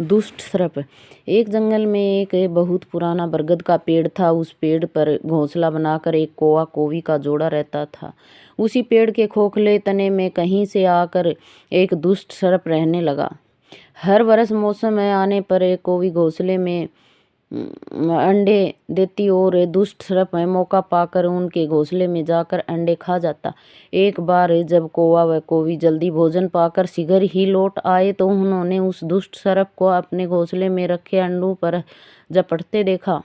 दुष्ट सर्प। एक जंगल में एक बहुत पुराना बरगद का पेड़ था। उस पेड़ पर घोंसला बनाकर एक कौवा कौवी का जोड़ा रहता था। उसी पेड़ के खोखले तने में कहीं से आकर एक दुष्ट सर्प रहने लगा। हर वर्ष मौसम में आने पर एक कौवी घोंसले में अंडे देती और दुष्ट सर्प मौका पाकर उनके घोंसले में जाकर अंडे खा जाता। एक बार जब कौवा व कौवी जल्दी भोजन पाकर शीघ्र ही लौट आए तो उन्होंने उस दुष्ट सर्प को अपने घोंसले में रखे अंडों पर झपटते देखा।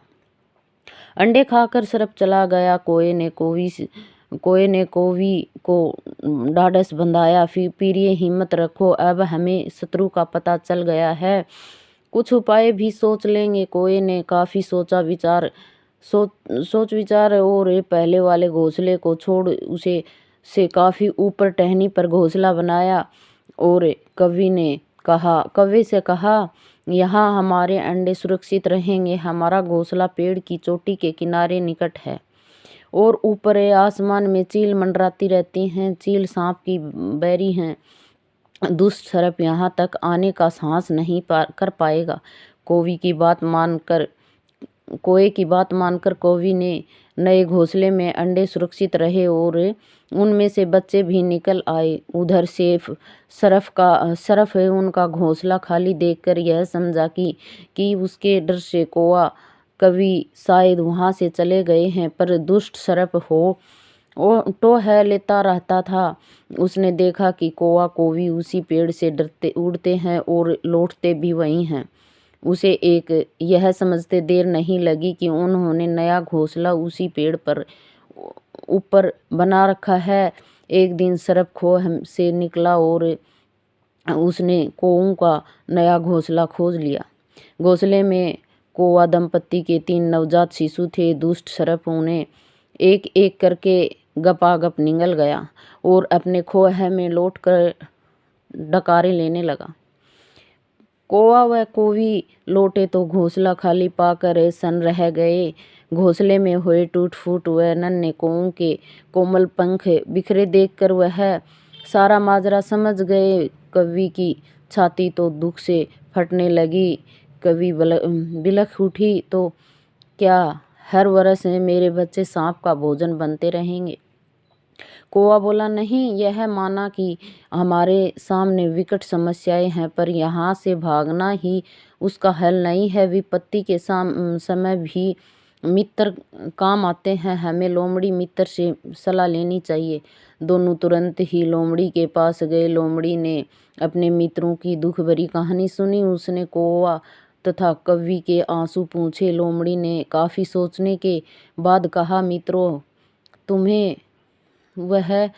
अंडे खाकर सर्प चला गया। कौवे ने कौवी को ढाढ़स बंधाया। फिर प्रिय हिम्मत रखो, अब हमें शत्रु का पता चल गया है, कुछ उपाय भी सोच लेंगे। कौवे ने काफी सोच विचार और पहले वाले घोंसले को छोड़ उसे से काफी ऊपर टहनी पर घोंसला बनाया और कौवे से कहा, यहाँ हमारे अंडे सुरक्षित रहेंगे। हमारा घोंसला पेड़ की चोटी के किनारे निकट है और ऊपर आसमान में चील मंडराती रहती हैं। चील सांप की बैरी हैं। दुष्ट सर्प यहाँ तक आने का साहस नहीं कर पाएगा। कौवे की बात मानकर कौवी ने नए घोंसले में अंडे सुरक्षित रहे और उनमें से बच्चे भी निकल आए। उधर से सर्प उनका घोंसला खाली देखकर यह समझा कि उसके डर से कौवा कौवी शायद वहां से चले गए हैं, पर दुष्ट सर्प तो है लेता रहता था। उसने देखा कि कौवा कौवी उसी पेड़ से डरते उड़ते हैं और लौटते भी वही हैं। उसे यह समझते देर नहीं लगी कि उन्होंने नया घोंसला उसी पेड़ पर ऊपर बना रखा है। एक दिन सर्प खोह से निकला और उसने कौवों का नया घोंसला खोज लिया। घोंसले में कौवा दंपत्ति के 3 नवजात शिशु थे। दुष्ट सर्प उन्हें एक एक करके गपागप निगल गया और अपने खोह में लौटकर डकारे लेने लगा। कौवा व कौवी लौटे तो घोंसला खाली पाकर सन्न रह गए। घोंसले में हुए टूट फूट व नन्हे कौवों के कोमल पंख बिखरे देखकर वह सारा माजरा समझ गए। कौवी की छाती तो दुख से फटने लगी। कौवी बिलख उठी, तो क्या हर वर्ष मेरे बच्चे सांप का भोजन बनते रहेंगे? कौवा बोला, नहीं, यह माना कि हमारे सामने विकट समस्याएं हैं, पर यहाँ से भागना ही उसका हल नहीं है। विपत्ति के समय भी मित्र काम आते हैं। हमें लोमड़ी मित्र से सलाह लेनी चाहिए। दोनों तुरंत ही लोमड़ी के पास गए। लोमड़ी ने अपने मित्रों की दुख भरी कहानी सुनी। उसने कौवा तथा कौवी के आंसू पूछे। लोमड़ी ने काफी सोचने के बाद कहा, मित्रों, तुम्हें वह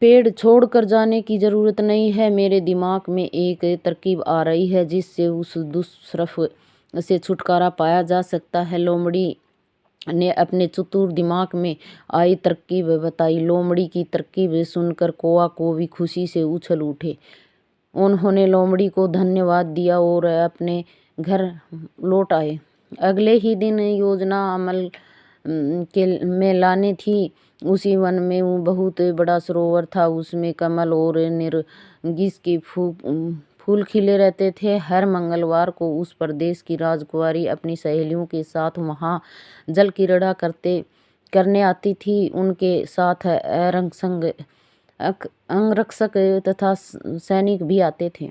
पेड़ छोड़कर जाने की जरूरत नहीं है। मेरे दिमाग में एक तरकीब आ रही है जिससे उस दुष्ट सर्प से छुटकारा पाया जा सकता है। लोमड़ी ने अपने चतुर दिमाग में आई तरकीब बताई। लोमड़ी की तरकीब सुनकर कौवा कौवी खुशी से उछल उठे। उन्होंने लोमड़ी को धन्यवाद दिया और अपने घर लौट आए। अगले ही दिन योजना अमल में लाने थी। उसी वन में वो बहुत बड़ा सरोवर था। उसमें कमल और नरगिस के फूल खिले रहते थे। हर मंगलवार को उस प्रदेश की राजकुमारी अपनी सहेलियों के साथ वहाँ जल क्रीड़ा करने आती थी। उनके साथ अंगरक्षक तथा सैनिक भी आते थे।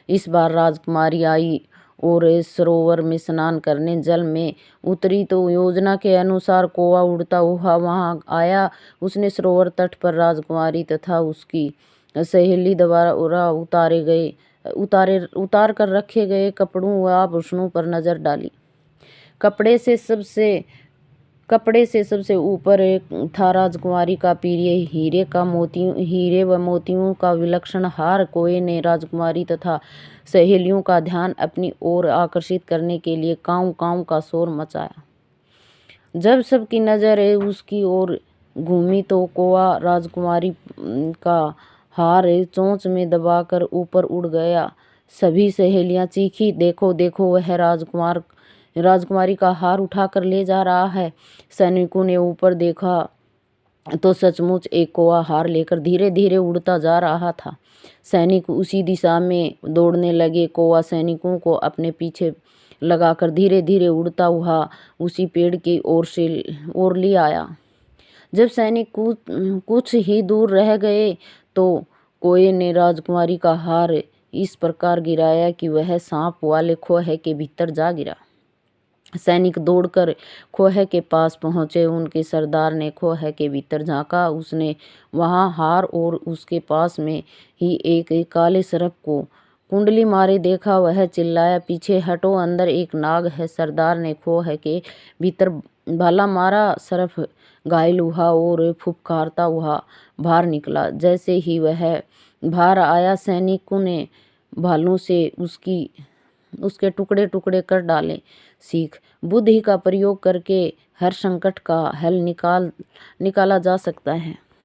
इस बार राजकुमारी आई और सरोवर में स्नान करने जल में उतरी तो योजना के अनुसार कौवा उड़ता हुआ वहां आया। उसने सरोवर तट पर राजकुमारी तथा उसकी सहेली द्वारा उतार कर रखे गए कपड़ों व आभूषणों पर नजर डाली। कपड़े से सबसे ऊपर था राजकुमारी का प्रिय हीरे व मोतियों का विलक्षण हार। कौवे ने राजकुमारी तथा सहेलियों का ध्यान अपनी ओर आकर्षित करने के लिए काऊ काऊ का शोर मचाया। जब सबकी नजर उसकी ओर घूमी तो कौवा राजकुमारी का हार चोंच में दबाकर ऊपर उड़ गया। सभी सहेलियां चीखी, देखो देखो, वह राजकुमारी का हार उठाकर ले जा रहा है। सैनिकों ने ऊपर देखा तो सचमुच एक कौवा हार लेकर धीरे धीरे उड़ता जा रहा था। सैनिक उसी दिशा में दौड़ने लगे। कौवा सैनिकों को अपने पीछे लगाकर धीरे धीरे उड़ता हुआ उसी पेड़ की ओर ले आया। जब सैनिक कुछ ही दूर रह गए तो कौवे ने राजकुमारी का हार इस प्रकार गिराया कि वह सांप वाले खोह के भीतर जा गिरा। सैनिक दौड़कर खोह के पास पहुंचे। उनके सरदार ने खोह के भीतर झांका। उसने वहां हार और उसके पास में ही एक काले सर्प को कुंडली मारे देखा। वह चिल्लाया, पीछे हटो, अंदर एक नाग है। सरदार ने खोह के भीतर भाला मारा। सर्प घायल हुआ और फुफकारता हुआ बाहर निकला। जैसे ही वह बाहर आया, सैनिकों ने भालों से उसके टुकड़े टुकड़े कर डाले। सीख: बुद्धि का प्रयोग करके हर संकट का हल निकाला जा सकता है।